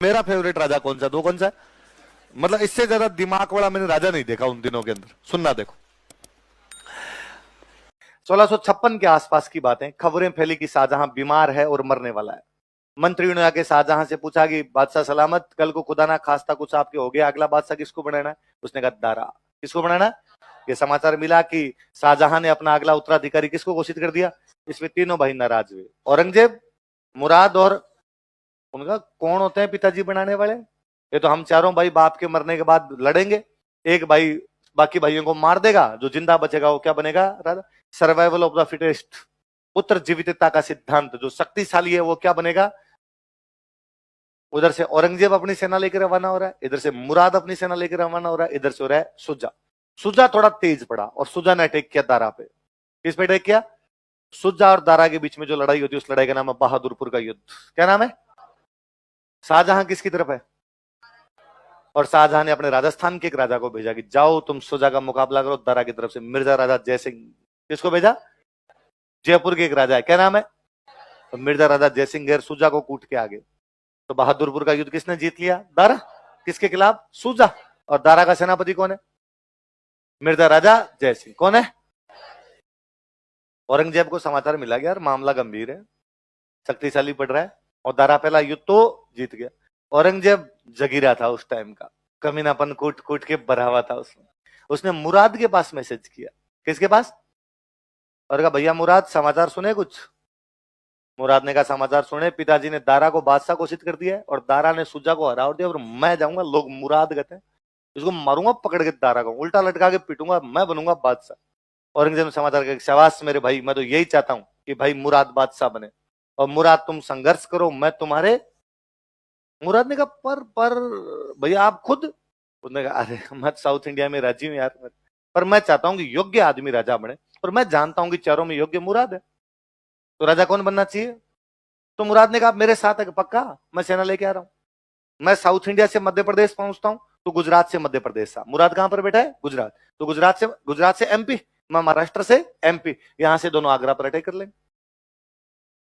मेरा फेवरेट राजा कौन सा, दो कौन सा है? मतलब इससे ज्यादा दिमाग वाला मैंने राजा नहीं देखा उन दिनों के अंदर। सुनना देखो, 1656 के आसपास की बातें। खबरें फैली कि शाहजहां बीमार है और मरने वाला है। मंत्रियों ने आके शाहजहां से पूछा कि बादशाह सलामत, कल को खुदा ना खास्ता कुछ आपके हो गया, अगला बादशाह किसको बनाना है? उसने कहा दारा। किसको बनाना है? ये समाचार मिला कि शाहजहां ने अपना अगला उत्तराधिकारी किसको घोषित कर दिया। इसमें तीनों भाई नाराज हुए, औरंगजेब, मुराद और उनका कौन होते हैं पिताजी बनाने वाले? ये तो हम चारों भाई बाप के मरने के बाद लड़ेंगे, एक भाई बाकी भाइयों को मार देगा, जो जिंदा बचेगा वो क्या बनेगा? राजा। सर्वाइवल ऑफ द फिटेस्ट, पुत्र जीवितता का सिद्धांत, जो शक्तिशाली है वो क्या बनेगा? उधर से औरंगजेब अपनी सेना लेकर रवाना हो रहा है, इधर से मुराद अपनी सेना लेकर रवाना हो रहा है, इधर से हो रहा है सुजा। सुजा थोड़ा तेज पड़ा और सुजा ने अटैक किया दारा पे। किस पे अटैक किया? सुजा और दारा के बीच में जो लड़ाई होती है उस लड़ाई का नाम है बहादुरपुर का युद्ध। क्या नाम है? शाहजहां किसकी तरफ है? और शाहजहां ने अपने राजस्थान के एक राजा को भेजा कि जाओ तुम सुजा का मुकाबला करो दारा की तरफ से। मिर्जा राजा जयसिंह। किसको भेजा? जयपुर के एक राजा है, क्या नाम है? तो मिर्जा राजा जयसिंह गैर सुजा को कूट के आगे। तो बहादुरपुर का युद्ध किसने जीत लिया? दारा। किसके खिलाफ? सुजा। और दारा का सेनापति कौन है? मिर्जा राजा जयसिंह। कौन है? औरंगजेब को समाचार मिला गया यार मामला गंभीर है, शक्तिशाली पड़ रहा है, और दारा पहला युद्ध तो जीत गया। औरंगजेब जगीरा था उस टाइम का, कमीनापन कूट कूट के भरा हुआ था उसने। उसने मुराद के पास मैसेज किया। किसके पास? और कहा भैया मुराद समाचार सुने कुछ? मुराद ने कहा समाचार सुने, पिताजी ने दारा को बादशाह घोषित कर दिया है और दारा ने सुजा को हरा दिया और मैं जाऊंगा, लोग मुराद कहते हैं, इसको मारूंगा पकड़ के, दारा को उल्टा लटका के पीटूंगा, मैं बनूंगा बादशाह। औरंगजेब ने समाचार किया शाबाश मेरे भाई, मैं तो यही चाहता हूं कि भाई मुराद बादशाह बने, और मुराद तुम संघर्ष करो, मैं तुम्हारे। मुराद ने कहा पर भैया आप खुद? उसने कहा अरे मैं साउथ इंडिया में राजी हूं यार, पर मैं चाहता हूं कि योग्य आदमी राजा बने, और मैं जानता हूं कि चारों में योग्य मुराद है, तो राजा कौन बनना चाहिए? तो मुराद ने कहा मेरे साथ है पक्का, मैं सेना लेके आ रहा हूं, मैं साउथ इंडिया से मध्य प्रदेश पहुंचता हूं, तो गुजरात से मध्य प्रदेश आ। मुराद कहां पर बैठा है? गुजरात। तो गुजरात से एमपी, मैं महाराष्ट्र से एमपी, यहां से दोनों आगरा पर अटैक कर लेंगे।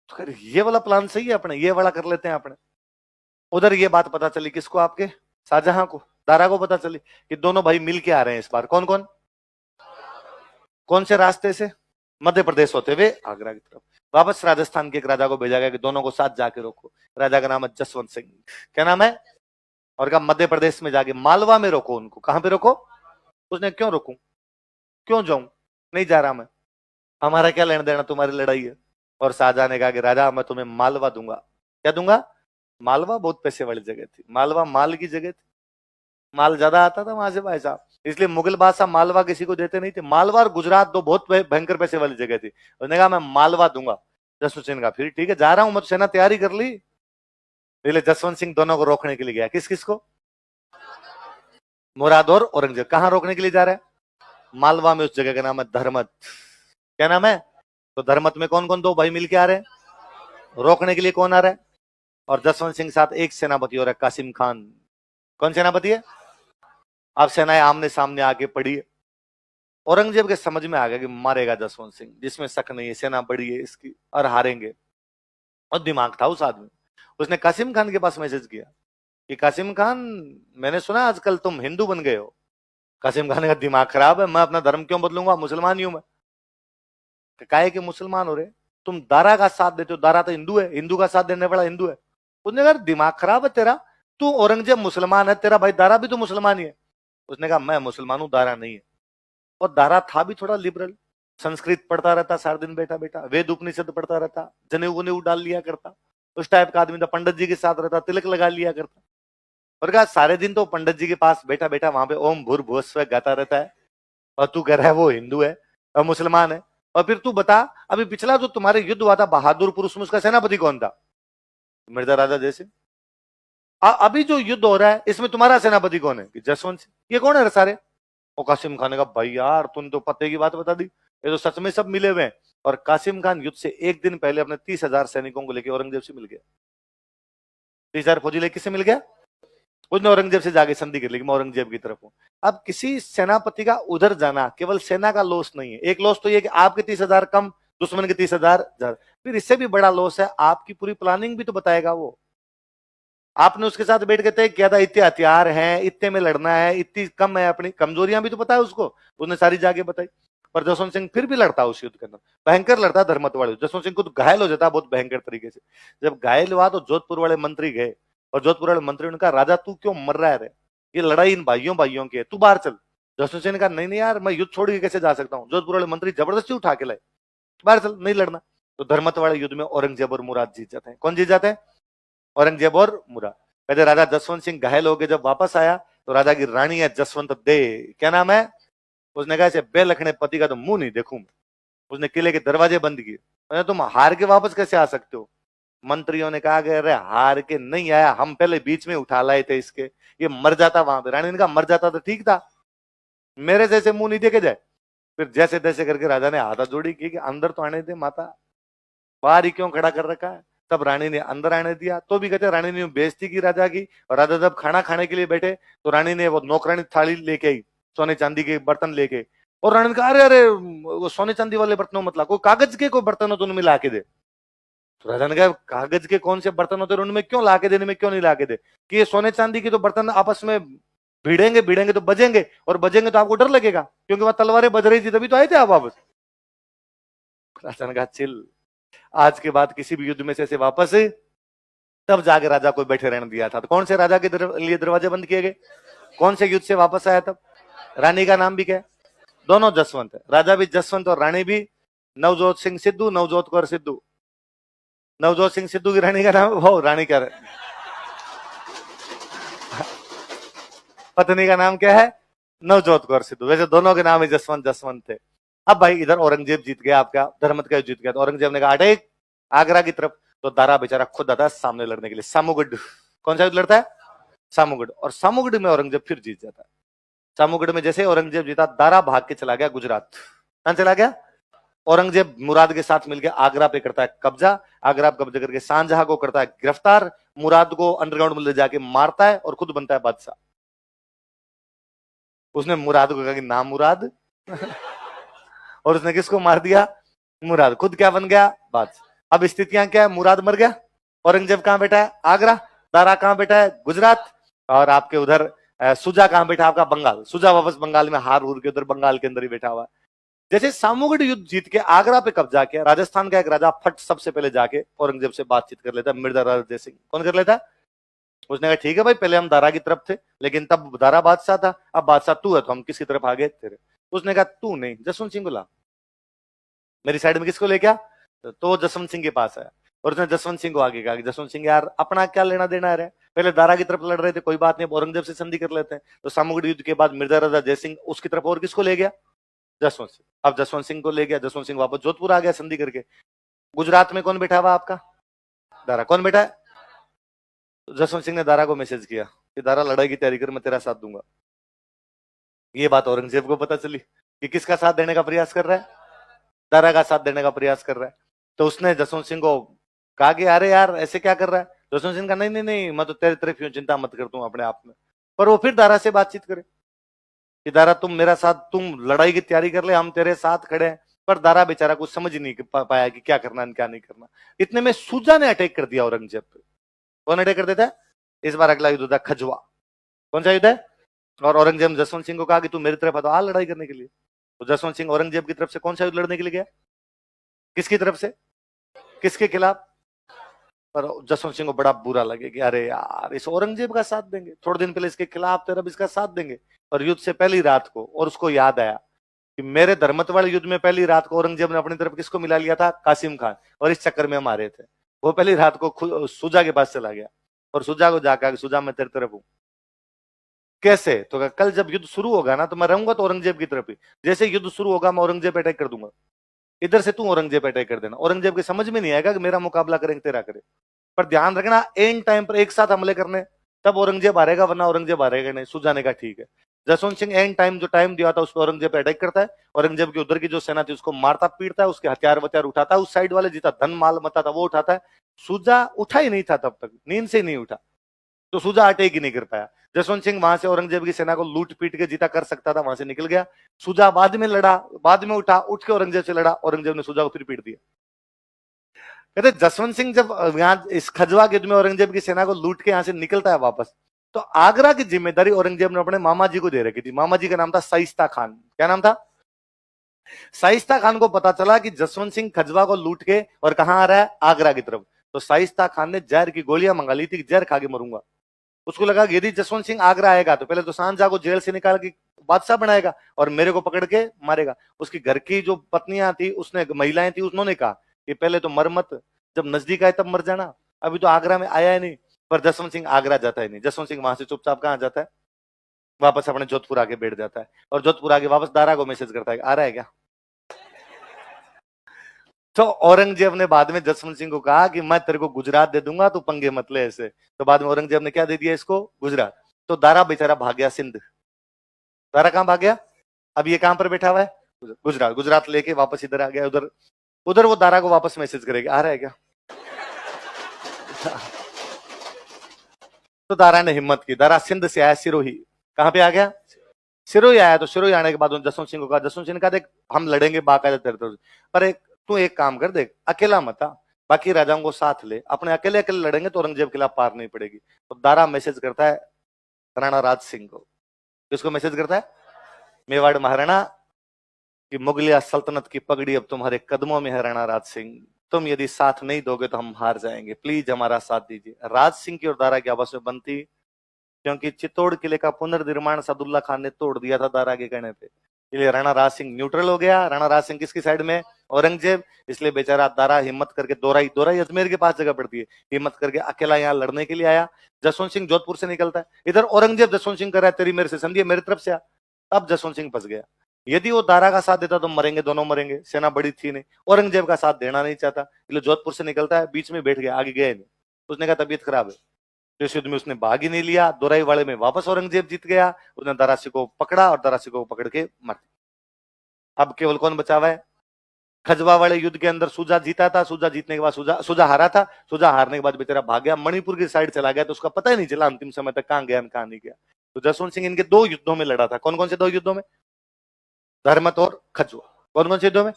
तो खैर ये वाला प्लान सही है अपने, ये वाला कर लेते हैं अपने। उधर ये बात पता चली किसको? आपके शाहजहां को, दारा को पता चली कि दोनों भाई मिल के आ रहे हैं इस बार। कौन कौन? कौन से रास्ते से? मध्य प्रदेश होते हुए आगरा की तरफ। वापस राजस्थान के एक राजा को भेजा गया कि दोनों को साथ जाके रोको। राजा का नाम है जसवंत सिंह। क्या नाम है? और कहा मध्य प्रदेश में जाके मालवा में रोको उनको। कहां पे रोको? उसने क्यों रोकूं, क्यों जाऊं, नहीं जा रहा मैं, हमारा क्या लेना देना, तुम्हारी लड़ाई है। और शाहजहां ने कहा कि राजा मैं तुम्हें मालवा दूंगा। क्या दूंगा? मालवा बहुत पैसे वाली जगह थी, मालवा माल की जगह थी, माल ज्यादा आता था वहां से भाई साहब, इसलिए मुगल बादशाह मालवा किसी को देते नहीं थे। मालवा और गुजरात दो बहुत भयंकर पैसे वाली जगह थी। उसने कहा मैं मालवा दूंगा। जसवंत सिंह का फिर ठीक है जा रहा हूं मैं, तो सेना तैयारी कर ली। इसलिए जसवंत सिंह दोनों को रोकने के लिए गया। किस किस को? मुराद और औरंगजेब। कहां रोकने के लिए जा रहे हैं? मालवा में, उस जगह का नाम है धर्मत। क्या नाम है? तो धर्मत में कौन कौन दो भाई मिलके आ रहे हैं? रोकने के लिए कौन आ रहा है? और जसवंत सिंह साथ एक सेनापति और है कासिम खान। कौन सेनापति है? अब सेनाएं आमने सामने आके पड़ी है। औरंगजेब के समझ में आ गया कि मारेगा जसवंत सिंह, जिसमें शक नहीं है, सेना बड़ी है इसकी और हारेंगे, और दिमाग था उस आदमी। उसने कासिम खान के पास मैसेज किया कि कासिम खान मैंने सुना आजकल तुम हिंदू बन गए हो। कासिम खान का दिमाग खराब है, मैं अपना धर्म क्यों बदलूंगा, मुसलमान ही हूं मैं। काहे के मुसलमान हो रहे? तुम दारा का साथ देते हो, दारा तो हिंदू है, हिंदू का साथ देने वाला हिंदू है। उसने कहा दिमाग खराब है तेरा, तू औरंगजेब मुसलमान है, तेरा भाई दारा भी तो मुसलमान ही है। उसने कहा मैं मुसलमान हूं, दारा नहीं है। और दारा था भी थोड़ा लिबरल, संस्कृत पढ़ता रहता सारा दिन बैठा बैठा, वेद उपनिषद पढ़ता रहता, जनेऊ वनेऊ डाल लिया करता, उस टाइप का आदमी था, पंडित जी के साथ रहता, तिलक लगा लिया करता। और कहा सारे दिन तो पंडित जी के पास बैठा बैठा वहां पे ओम भूर्भुवः स्वः गाता रहता है, और तू कह रहा है वो हिंदू है और मुसलमान है। और फिर तू बता, अभी पिछला जो तुम्हारे युद्ध हुआ था बहादुरपुर, उसमें उसका सेनापति कौन था? मिर्जा राजा जयसिंह। अभी जो युद्ध हो रहा है इसमें तुम्हारा सेनापति कौन है? कि जसवंत सिंह। ये कौन है सारे? और कासिम खान ने कहा भाई यार तुम तो पते की बात बता दी, ये तो सच में सब मिले हुए हैं। और कासिम खान युद्ध से एक दिन पहले अपने 30,000 सैनिकों को लेकर औरंगजेब से मिल गया। 30,000 फौजी लेके किससे मिल गया? उसने औरंगजेब से जाके संधि कर ली कि मैं औरंगजेब की तरफ हूं। अब किसी सेनापति का उधर जाना केवल सेना का लॉस नहीं है, एक लॉस तो ये कि आपके 30,000 कम, दुश्मन के 30,000 ज्यादा। फिर इससे भी बड़ा लॉस है आपकी पूरी प्लानिंग भी तो बताएगा वो। आपने उसके साथ बैठ के तय किया था इतने हथियार हैं, इतने में लड़ना है, इतनी कम है, अपनी कमजोरियां भी तो पता है उसको, उसने सारी जाके बताई। पर जसवंत सिंह फिर भी लड़ता उस युद्ध के अंदर, भयंकर लड़ता धर्मत वाले। जसवंत सिंह खुद घायल हो जाता बहुत भयंकर तरीके से। जब घायल हुआ तो जोधपुर वाले मंत्री गए, और जोधपुर वाले मंत्री ने कहा, राजा तू क्यों मर रहा है रे? ये लड़ाई इन भाइयों भाइयों की है, तू बाहर चल। जसवंत सिंह ने कहा, नहीं नहीं यार, मैं युद्ध छोड़ के कैसे जा सकता हूँ? जोधपुर वाले मंत्री जबरदस्ती उठा के लाए, बाहर चल, नहीं लड़ना। तो धर्मत वाले युद्ध में औरंगजेब और मुराद जीत जाते हैं। कौन जीत जाते हैं? औरंगजेब और मुराद। कहते राजा जसवंत सिंह घायल होकर जब वापस आया तो राजा की रानी है जसवंत दे, क्या नाम है? उसने कहा, बे लखने पति का तो मुंह नहीं देखूं। उसने किले के दरवाजे बंद किए। तुम हार के वापस कैसे आ सकते हो? मंत्रियों ने कहा, अरे हार के नहीं आया, हम पहले बीच में उठा लाए थे इसके, ये मर जाता वहां पे। रानी ने कहा, मर जाता तो ठीक था, मेरे जैसे मुंह नहीं देखे जाए। फिर जैसे तैसे करके राजा ने हाथा जोड़ी की कि अंदर तो आने दे माता, बाहर ही क्यों खड़ा कर रखा है? तब रानी ने अंदर आने दिया। तो भी कहते रानी ने बेइज्जती की राजा की। और राजा जब खाना खाने के लिए बैठे तो रानी ने वो नौकरानी थाली लेके आई, सोने चांदी के बर्तन लेके। और रानी ने कहा, अरे अरे वो सोने चांदी वाले बर्तनों मत ला, कोई कागज के कोई बर्तन हो तो उनमें ला के दे। तो राजा ने कहा, कागज के कौन से बर्तन होते हैं, उनमें क्यों ला के देने में क्यों नहीं ला के दे? कि ये सोने चांदी के तो बर्तन आपस में भिड़ेंगे भिड़ेंगे तो बजेंगे, और बजेंगे तो आपको डर लगेगा, क्योंकि वहां तलवारें बज रही थी, तभी तो आए थे आप वापस। राजा ने कहा, चिल, आज के बाद किसी भी युद्ध में से वापस, तब जाके राजा को बैठे रहने दिया था। तो कौन से राजा के लिए दरवाजे बंद किए गए? कौन से युद्ध से वापस आया तब? रानी का नाम भी क्या है? दोनों जसवंत है, राजा भी जसवंत और रानी भी नवजोत सिंह सिद्धू, नवजोत कौर सिद्धू। नवजोत सिंह सिद्धू की रानी का नाम, वो रानी का पत्नी का नाम क्या है? नवजोत कौर सिद्धू। वैसे दोनों के नाम ही जसवंत जसवंत थे। अब भाई इधर औरंगजेब जीत गया, आपका धर्मत का जीत गया। तो औरंगजेब ने कहा, अटेक आगरा की तरफ। तो दारा बेचारा खुद आता है सामने लड़ने के लिए, सामूगढ़। कौन सा युद्ध लड़ता है? सामूगढ़। और सामूगढ़ में औरंगजेब फिर जीत जाता है। सामूगढ़ में जैसे औरंगजेब जीता, दारा भाग के चला गया गुजरात। कहां चला गया? औरंगजेब मुराद के साथ मिलकर आगरा पे करता है कब्जा। आगरा पे कब्जा करके शाहजहां को करता है गिरफ्तार। मुराद को अंडरग्राउंड में ले जाके मारता है और खुद बनता है बादशाह। उसने मुराद को कहा कि नाम मुराद और उसने किसको मार दिया? मुराद। खुद क्या बन गया? बादशाह। अब स्थितियां क्या है? मुराद मर गया, औरंगजेब कहां बैठा है? आगरा। दारा कहां बैठा है? गुजरात। और आपके उधर सुजा कहां बैठा? आपका बंगाल। सुजा वापस बंगाल में हार हुर के उधर बंगाल के अंदर ही बैठा हुआ। जैसे सामूगढ़ युद्ध जीत के आगरा पे कब्जा किया, राजस्थान का एक राजा फट सबसे पहले जाके औरंगजेब से बातचीत कर लेता, मिर्जा राजा जय सिंह। कौन कर लेता? उसने कहा, ठीक है भाई, पहले हम दारा की तरफ थे, लेकिन तब दारा बादशाह था, अब बादशाह तू है, तो हम किसकी तरफ आ गए तेरे? उसने कहा, तू नहीं, जसवंत सिंह को ला मेरी साइड में। किसको लेके आ? तो जसवंत सिंह के पास आया और उसने जसवंत सिंह को आगे कहा कि जसवंत सिंह यार, अपना क्या लेना देना है, पहले दारा की तरफ लड़ रहे थे, कोई बात नहीं, औरंगजेब से संधि कर लेते हैं। तो सामूगढ़ युद्ध के बाद मिर्जा राजा जय सिंह उसकी तरफ, और किसको ले गया? जसवंत सिंह। अब जसवंत सिंह को ले गया, जसवंत सिंह वापस जोधपुर आ गया संधि करके। गुजरात में कौन बैठा हुआ आपका? दारा। कौन बैठा है? तो जसवंत सिंह ने दारा को मैसेज किया कि दारा, लड़ाई की तैयारी कर, मैं तेरा साथ दूंगा। ये बात औरंगजेब को पता चली कि किसका साथ देने का प्रयास कर रहा है? दारा का साथ देने का प्रयास कर रहा है। तो उसने जसवंत सिंह को कहा कि अरे यार ऐसे क्या कर रहा है? जसवंत सिंह का, नहीं नहीं नहीं, मैं तो तेरे तरफ हूं, चिंता मत कर, तू अपने आप में। पर वो फिर दारा से बातचीत करे कि दारा तुम मेरा साथ, तुम लड़ाई की तैयारी कर ले, हम तेरे साथ खड़े हैं। पर दारा बेचारा कुछ समझ ही नहीं पाया कि क्या करना है क्या नहीं करना। इतने में सुजा ने अटैक कर दिया औरंगजेब पे। कौन अटैक कर देता है? इस बार अगला युद्ध था खजवा। कौन सा युद्ध है? और औरंगजेब ने जसवंत सिंह को कहा कि तू मेरी तरफ आ, तो आ लड़ाई करने के लिए। तो जसवंत सिंह औरंगजेब की तरफ से कौन सा युद्ध लड़ने के लिए गया? किसकी तरफ से? किसके खिलाफ? पर जसवंत सिंह को बड़ा बुरा लगे कि अरे यार, इस औरंगजेब का साथ देंगे, थोड़े दिन पहले इसके खिलाफ थे, अब इसका साथ देंगे। और युद्ध से पहली रात को, और उसको याद आया कि मेरे धर्मत वाले युद्ध में पहली रात को औरंगजेब ने अपनी तरफ किसको मिला लिया था? कासिम खान। और इस चक्कर में हम हारे थे। वो पहली रात को सुजा के पास चला गया और सुजा को जाकर, सुजा मैं तेरी तरफ हूं। कैसे? तो कल जब युद्ध शुरू होगा ना, तो मैं रहूंगा तो औरंगजेब की तरफ ही। जैसे युद्ध शुरू होगा, मैं औरंगजेब अटैक कर दूंगा, इधर से तू औरंगजेब अटैक कर देना। औरंगजेब के समझ में नहीं आएगा कि मेरा मुकाबला करेंगे तेरा करे। पर ध्यान रखना, एंड टाइम पर एक साथ हमले करने, तब औरंगजेब हारेगा, वरना औरंगजेब हारेगा नहीं। सुजाने का ठीक है। जसवंत सिंह एंड टाइम जो टाइम दिया था उस पर औरंगजेब पे अटैक करता है। औरंगजेब की उधर की जो सेना थी उसको मारता पीटता है, उसके हथियार वथियार उठाता है, उस साइड वाले जीता धन माल मता था वो उठाता है। सुजा उठा ही नहीं था तब तक, नींद से ही नहीं उठा, तो सुजा अटैक ही नहीं कर पाया। जसवंत सिंह वहां से औरंगजेब की सेना को लूट पीट के जीता कर सकता था, वहां से निकल गया। सुजा बाद में लड़ा, बाद में उठा, उठ के औरंगजेब से लड़ा, औरंगजेब ने सुजा को फिर पीट दिया। कहते जसवंत सिंह जब यहाँ इस खजवा युद्ध में औरंगजेब की सेना को लूट के यहां से निकलता है वापस, तो आगरा की जिम्मेदारी औरंगजेब ने अपने मामा जी को दे रखी थी। मामा जी का नाम था शाइस्ता खान। क्या नाम था? शाइस्ता खान को पता चला कि जसवंत सिंह खजवा को लूट के और कहां आ रहा है, आगरा की तरफ। तो शाइस्ता खान ने जहर की गोलियां मंगा ली थी कि जहर खा के मरूंगा। उसको लगा कि यदि जसवंत सिंह आगरा आएगा तो पहले तो सांझा को जेल से निकाल के बादशाह बनाएगा और मेरे को पकड़ के मारेगा। उसकी घर की जो पत्नियां थी, उसने महिलाएं थी, उन्होंने कहा कि पहले तो मर मत, जब नजदीक आए तब मर जाना, अभी तो आगरा में आया ही नहीं। पर जसवंत सिंह आगरा जाता ही नहीं। जसवंत सिंह वहां से चुपचाप कहां जाता है, वापस अपने जोधपुर आके बैठ जाता है। और जोधपुर आके वापस दारा को मैसेज करता है, आ रहा है क्या? तो औरंगजेब ने बाद में जसवंत सिंह को कहा कि मैं तेरे को गुजरात दे दूंगा, तू पंगे मत ले ऐसे। तो बाद में औरंगजेब ने क्या दे दिया इसको, गुजरात। तो दारा बेचारा भाग गया सिंध। दारा कहां भाग गया? अब ये कहां पर बैठा हुआ है, गुजरात। गुजरात लेके वापस इधर आ गया। उधर उधर वो दारा को वापस मैसेज करेगा, आ रहा है क्या? तो दारा ने हिम्मत की, दारा सिंध से आया सिरोही। कहां पे आ गया? सिरोही आया। तो सिरोही आने के बाद जसवंत सिंह को कहा, जसवंत सिंह ने कहा देख हम लड़ेंगे बाकायदा तेरे तरफ, पर तू एक काम कर, देख अकेला मत आ, बाकी राजाओं को साथ ले, अपने अकेले अकेले लड़ेंगे तो औरंगजेब के खिलाफ पार नहीं पड़ेगी। तो दारा मैसेज करता है राणा राज सिंह को। किसको मैसेज करता है? मेवाड़ महाराणा कि मुगलिया सल्तनत की पगड़ी अब तुम्हारे कदमों में है राणा राज सिंह, तुम यदि साथ नहीं दोगे तो हम हार जाएंगे, प्लीज हमारा साथ दीजिए। राज सिंह की और दारा की आपस में बनती, क्योंकि चित्तौड़ किले का पुनर्निर्माण सदुल्ला खान ने तोड़ दिया था दारा के कहने पे, इसलिए राणा राज सिंह न्यूट्रल हो गया। राणा राज सिंह किसकी साइड में? औरंगजेब। इसलिए बेचारा दारा हिम्मत करके दोराई, दोराई अजमेर के पास जगह पड़ती है, हिम्मत करके अकेला यहाँ लड़ने के लिए आया। जसवंत सिंह जोधपुर से निकलता है, इधर औरंगजेब जसवंत सिंह कर रहा है तेरी मेरे से संधि, मेरी तरफ से आ। अब जसवंत सिंह फंस गया। यदि वो दारा का साथ देता तो मरेंगे, दोनों मरेंगे, सेना बड़ी थी नहीं। औरंगजेब का साथ देना नहीं चाहता, इसलिए जोधपुर से निकलता है, बीच में बैठ गया, आगे गया नहीं। उसने कहा तबीयत खराब है। तो इस युद्ध में उसने भाग ही नहीं लिया। दोराई वाले में वापस औरंगजेब जीत गया। उसने दरासी को पकड़ा और दरासी को पकड़ के मार दिया। अब केवल कौन बचा हुआ है? खजवा वाले युद्ध के अंदर सूजा जीता था, सूजा जीतने के बाद सूजा हारा था, सूजा हारने के बाद बेचारा भाग गया, मणिपुर की साइड चला गया। तो उसका पता ही नहीं चला अंतिम समय तक कहां गया कहां नहीं गया। तो जसवंत सिंह इनके दो युद्धों में लड़ा था। कौन कौन से दो युद्धों में? धर्मत और खजुआ। कौन कौन से युद्धों में?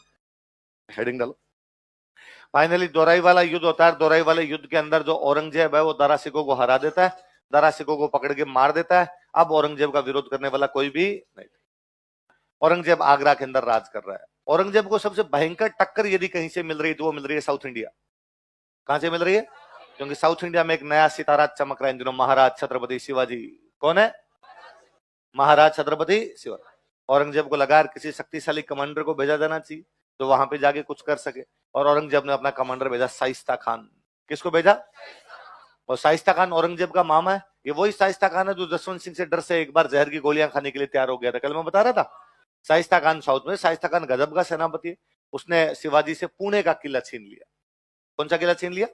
हेडिंग डालो। फाइनली दोराई वाला युद्ध होता है। दोराई वाले युद्ध के अंदर जो औरंगजेब है वो दारा सिकों को हरा देता है, दारा सिकों को पकड़ के मार देता है। अब औरंगजेब का विरोध करने वाला कोई भी नहीं। औरंगजेब आगरा के अंदर राज कर रहा है। औरंगजेब को सबसे भयंकर टक्कर यदि कहीं से मिल रही है तो वो मिल रही है साउथ इंडिया। कहां से मिल रही है? क्योंकि साउथ इंडिया में एक नया सितारा चमक रहा है इन दिनों, महाराज छत्रपति शिवाजी। कौन है? महाराज छत्रपति शिवाजी। औरंगजेब को लगा किसी शक्तिशाली कमांडर को भेजा जाना चाहिए जो वहां पे जाके कुछ कर सके, और औरंगजेब ने अपना कमांडर भेजा शाइस्ता खान। किसको भेजा? और शाइस्ता खान औरंगजेब का मामा है। ये वही शाइस्ता खान है जो जसवंत सिंह से डर से एक बार जहर की गोलियां खाने के लिए तैयार हो गया था, कल मैं बता रहा था। शाइस्ता खान साउथ में, शाइस्ता खान गजब का सेनापति है। उसने शिवाजी से पुणे का किला छीन लिया। कौन सा किला छीन लिया?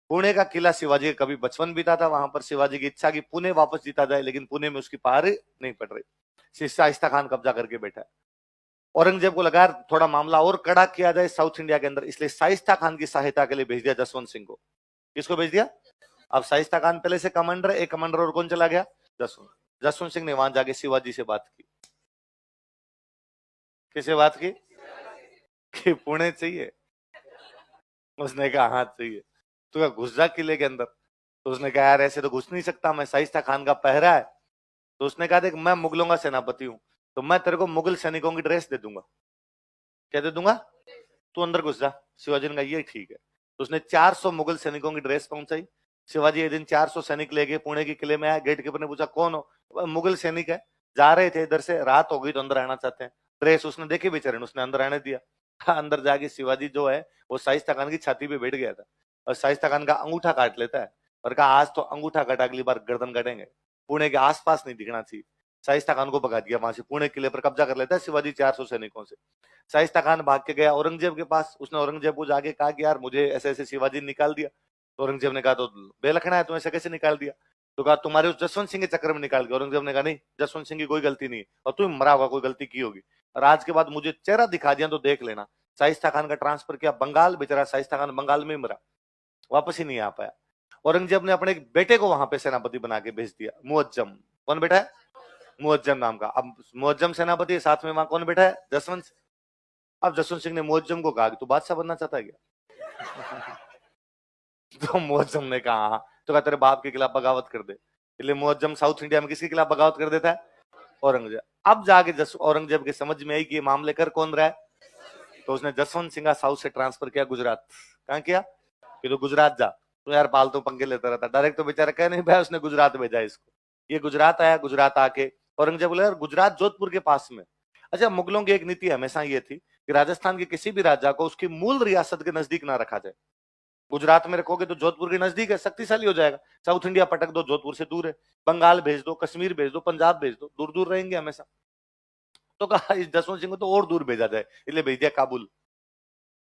पुणे का किला। शिवाजी का कभी बचपन बीता था वहां पर, शिवाजी की इच्छा की पुणे वापस जीता जाए, लेकिन पुणे में उसकी पार नहीं पड़ रही। शाइस्ता खान कब्जा करके बैठा है। औरंगजेब को लगा थोड़ा मामला और कड़ा किया जाए साउथ इंडिया के अंदर, इसलिए शाइस्ता खान की सहायता के लिए भेज दिया जसवंत सिंह को। किसको भेज दिया? अब शाइस्ता खान पहले से कमांडर, एक कमांडर और कौन चला गया? जसवंत। जसवंत सिंह ने वहां जाके शिवाजी से बात की। किसे बात की? कि पुणे चाहिए? उसने कहा हाँ चाहिए। तो क्या घुस जा किले के अंदर? तो उसने कहा यार ऐसे तो घुस नहीं सकता, मैं शाइस्ता खान का पहरा है। तो उसने कहा देख मैं मुगलों का सेनापति हूं, तो मैं तेरे को मुगल सैनिकों की ड्रेस दे दूंगा। क्या दे दूंगा? तू अंदर घुस जा। शिवाजी ने कहा ये ठीक है। तो उसने 400 मुगल सैनिकों की ड्रेस पहुंचाई। शिवाजी एक दिन 400 सैनिक लेके पुणे के किले में आया। गेट कीपर ने पूछा कौन हो? मुगल सैनिक है, जा रहे थे इधर से, रात हो गई तो अंदर आना चाहते हैं। ड्रेस उसने देखी बेचारे, उसने अंदर आने दिया। अंदर जाके शिवाजी जो है वो शाइस्ता खान की छाती पे बैठ गया था और शाइस्ता खान का अंगूठा काट लेता है और कहा आज तो अंगूठा काटा, अगली बार गर्दन काटेंगे। पुणे के आसपास नहीं दिखना चाहिए। शाइस्ता खान को भगा दिया वहां से, पुणे किले पर कब्जा कर लेता है शिवाजी 400 सैनिकों से। शाइस्ता खान भाग के गया औरंगजेब के पास। उसने औरंगजेब को जाके कहा कि यार मुझे ऐसे ऐसे शिवाजी ने निकाल दिया। तो औरंगजेब ने कहा तो बेलखना है, तुम ऐसे कैसे निकाल दिया? तो कहा तुम्हारे उस जसवंत सिंह के चक्कर में निकाल गया। औरंगजेब ने कहा नहीं, जसवंत सिंह की कोई गलती नहीं है और तुम मरा होगा, कोई गलती की होगी, और आज के बाद मुझे चेहरा दिखा दिया तो देख लेना। शाइस्ता खान का ट्रांसफर किया बंगाल। बेचारा शाइस्ता खान बंगाल में मरा, वापस ही नहीं आ पाया। औरंगजेब ने अपने एक बेटे को वहां पे सेनापति बना के भेज दिया, मुअज्जम। कौन बेटा है? मुअज्जम नाम का। अब मुअज्जम सेनापति, साथ में वहां कौन बैठा है? जसवंत। अब जसवंत सिंह ने मुअज्जम को कहा कि तू बादशाह बनना चाहता है क्या? तो मुअज्जम ने कहा हाँ। तो कहा तेरे बाप के खिलाफ बगावत कर दे। इसलिए मुअज्जम साउथ इंडिया में किसके खिलाफ बगावत कर देता है? औरंगजेब। अब जाके औरंगजेब के समझ में आई कि ये मामले कर कौन रहा है, तो उसने जसवंत सिंह साउथ से ट्रांसफर किया गुजरात। कहाँ किया कि तो गुजरात जा, तो यार फालतू पंगे लेता रहता, डायरेक्ट तो बेचारा कह नहीं पाया, उसने गुजरात भेजा इसको। ये गुजरात आया, गुजरात आके औरंगजेब बोला यार गुजरात जोधपुर के पास में। अच्छा, मुगलों की एक नीति हमेशा ये थी कि राजस्थान के किसी भी राजा को उसकी मूल रियासत के नजदीक ना रखा जाए। गुजरात में रखोगे तो जोधपुर के नजदीक है, शक्तिशाली हो जाएगा। साउथ इंडिया पटक दो, जोधपुर से दूर है। बंगाल भेज दो, कश्मीर भेज दो, पंजाब भेज दो, दूर दूर रहेंगे हमेशा। तो कहा इस जसवंत सिंह को तो और दूर भेजा जाए, इसलिए भेज दिया काबुल।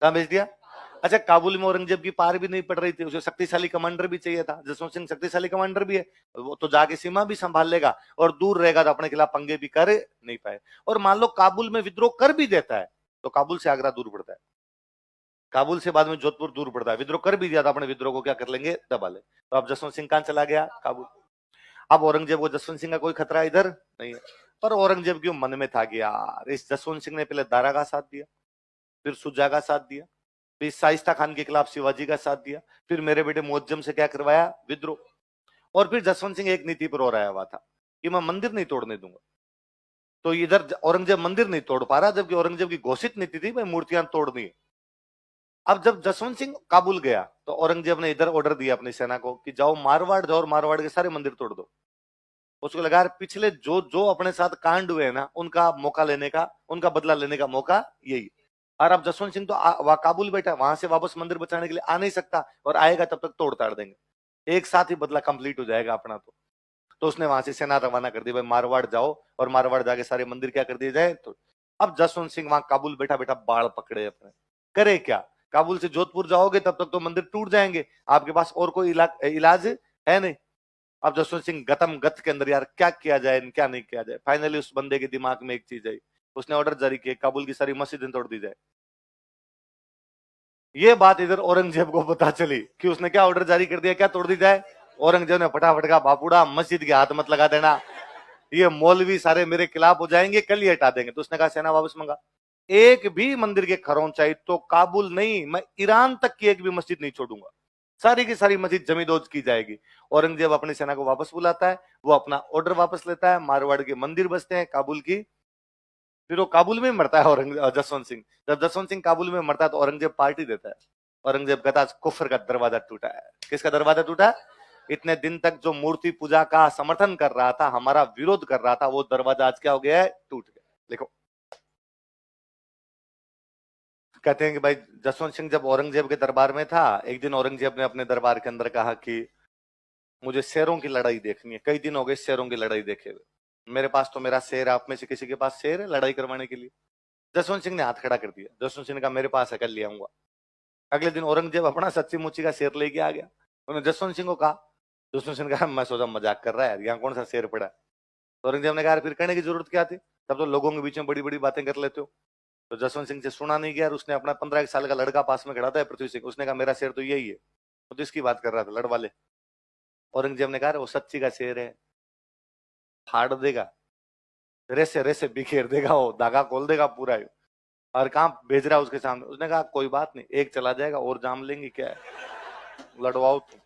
कहां भेज दिया? अच्छा, काबुल में औरंगजेब की पार भी नहीं पड़ रही थी, उसे शक्तिशाली कमांडर भी चाहिए था। जसवंत सिंह शक्तिशाली कमांडर भी है, वो तो जाके सीमा भी संभाल लेगा और दूर रहेगा तो अपने खिलाफ पंगे भी कर नहीं पाए। और मान लो काबुल में विद्रोह कर भी देता है तो काबुल से आगरा दूर पड़ता है, काबुल से बाद में जोधपुर दूर पड़ता है। विद्रोह कर भी दिया तो अपने विद्रोह को क्या कर लेंगे, दबा ले। तो अब जसवंत सिंह कहां चला गया? काबुल। अब औरंगजेब को जसवंत सिंह का कोई खतरा इधर नहीं है, पर औरंगजेब के मन में था कि यार इस जसवंत सिंह ने पहले दारा का साथ दिया, फिर सुजा का साथ दिया, फिर शाइस्ता खान के खिलाफ शिवाजी का साथ दिया, फिर मेरे बेटे मुअज्जम से क्या करवाया, विद्रोह। और फिर जसवंत सिंह एक नीति पर और आया हुआ था कि मैं मंदिर नहीं तोड़ने दूंगा। तो इधर औरंगजेब मंदिर नहीं तोड़ पा रहा, जबकि औरंगजेब की घोषित नीति थी भाई मूर्तियां तोड़नी है। अब जब जसवंत सिंह काबुल गया तो औरंगजेब ने इधर ऑर्डर दिया अपनी सेना को कि जाओ मारवाड़ जाओ और मारवाड़ के सारे मंदिर तोड़ दो। उसको लगा यार पिछले जो जो अपने साथ कांड हुए ना उनका मौका लेने का, उनका बदला लेने का मौका यही। और अब जसवंत सिंह तो वहां काबुल बैठा, वहां से वापस मंदिर बचाने के लिए आ नहीं सकता, और आएगा तब तक तोड़ ताड़ देंगे, एक साथ ही बदला कंप्लीट हो जाएगा अपना। तो उसने वहां से सेना रवाना कर दी, भाई मारवाड़ जाओ और मारवाड़ जाके सारे मंदिर क्या कर दिए जाए। तो अब जसवंत सिंह वहां काबुल बैठा बैठा बाढ़ पकड़े अपने, करे क्या? काबुल से जोधपुर जाओगे तब तक तो मंदिर टूट जाएंगे, आपके पास और कोई इलाज है नहीं। अब जसवंत सिंह गतम गत के अंदर यार क्या किया जाए क्या नहीं किया जाए। फाइनली उस बंदे के दिमाग में एक चीज आई, उसने ऑर्डर जारी किया काबुल की सारी मस्जिदें तोड़ दी जाए। ये बात इधर औरंगजेब को पता चली कि उसने क्या ऑर्डर जारी कर दिया, क्या तोड़ दी जाए। औरंगजेब ने फटाफट कहा बापूड़ा मस्जिद के हाथ मत लगा देना, ये मौलवी सारे मेरे खिलाफ हो जाएंगे, कल ही हटा देंगे। तो उसने कहा सेना वापस मंगा, एक भी मंदिर के खरोंचाई तो काबुल नहीं, मैं ईरान तक की एक भी मस्जिद नहीं छोड़ूंगा, सारी की सारी मस्जिद जमींदोज की जाएगी। औरंगजेब अपनी सेना को वापस बुलाता है, वो अपना ऑर्डर वापस लेता है, मारवाड़ के मंदिर बसते हैं काबुल की। फिर वो काबुल में मरता है औरंगजेब, जसवंत सिंह। जब जसवंत सिंह काबुल में मरता है तो औरंगजेब पार्टी देता है। औरंगजेब कहता है कुफर का दरवाजा टूटा है। किसका दरवाजा टूटा? इतने दिन तक जो मूर्ति पूजा का समर्थन कर रहा था, हमारा विरोध कर रहा था, वो दरवाजा आज क्या हो गया है, टूट गया। देखो कहते हैं कि भाई जसवंत सिंह जब औरंगजेब के दरबार में था, एक दिन औरंगजेब ने अपने दरबार के अंदर कहा कि मुझे शेरों की लड़ाई देखनी है, कई दिन हो गए शेरों की लड़ाई देखे हुए, मेरे पास तो मेरा शेर, आप में से किसी के पास शेर है लड़ाई करवाने के लिए? जसवंत सिंह ने हाथ खड़ा कर दिया। जसवंत सिंह ने कहा मेरे पास है, कल ले आऊंगा। अगले दिन औरंगजेब अपना सच्ची मुच्ची का शेर लेके आ गया। उन्होंने जसवंत सिंह को कहा, जसवंत सिंह ने कहा मैं सोचा मजाक कर रहा है, यहाँ कौन सा शेर पड़ा है। तो औरंगजेब ने कहा फिर कहने की जरूरत क्या थी, तब तो लोगों के बीच में बड़ी बड़ी बातें कर लेते हो। तो जसवंत सिंह से सुना नहीं गया, उसने अपना 15 साल का लड़का पास में खड़ा था पृथ्वी सिंह, उसने कहा मेरा शेर तो यही है, तो इसकी बात कर रहा था, लड़वा ले। औरंगजेब ने कहा वो सच्ची का शेर है, फाड़ देगा, रेसे रेसे बिखेर देगा, वो धागा खोल देगा पूरा। और कहां भेज रहा है उसके सामने? उसने कहा कोई बात नहीं, एक चला जाएगा और जाम लेंगे, क्या है, लड़वाओ तुम।